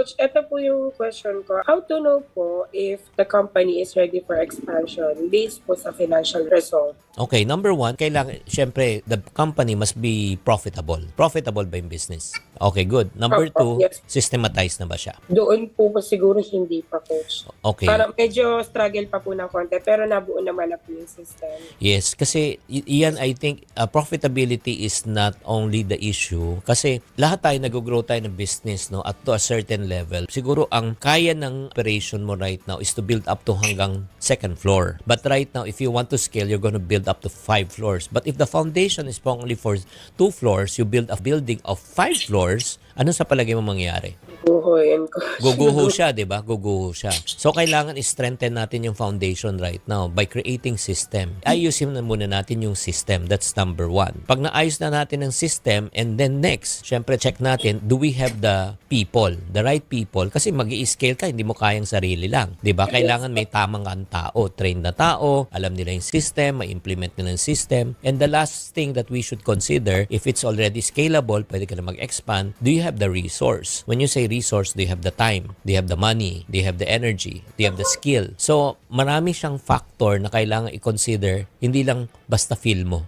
Coach, ito po yung question ko. How to know po if the company is ready for expansion based po sa financial result? Okay, number one, kailangan, syempre, the company must be profitable. Profitable ba yung business? Okay, good. Number two, Yes. systematized na ba siya? Doon po siguro hindi pa, Coach. Okay. Parang medyo struggle pa po ng konti, pero nabuo naman na po yung system. Yes, kasi iyan, I think profitability is not only the issue kasi lahat tayo nag-grow tayo ng business, no, at to a certain level. Siguro ang kaya ng operation mo right now is to build up to hanggang second floor. But right now, if you want to scale, you're going to build up to 5 floors. But if the foundation is only for 2 floors, you build a building of 5 floors, ano sa palagay mo mangyayari? Guguhoyin, Coach. Guguho siya, di ba? Guguho siya. So, kailangan i-strengthen natin yung foundation right now by creating system. Ayusin na muna natin yung system. That's number one. Pag naayos na natin ang system, and then next, syempre check natin, do we have the people, the right people? Kasi mag-i-scale ka, hindi mo kayang sarili lang. Di ba? Kailangan may tamang tao, trained na tao, alam nila yung system, ma-implement nila yung system. And the last thing that we should consider, if it's already scalable, pwede ka na mag-expand, do you have the resource? When you say resource, do you have the time? Do you have the money? Do you have the energy? Do you have the skill? So, marami siyang factor na kailangan i-consider, hindi lang basta feel mo.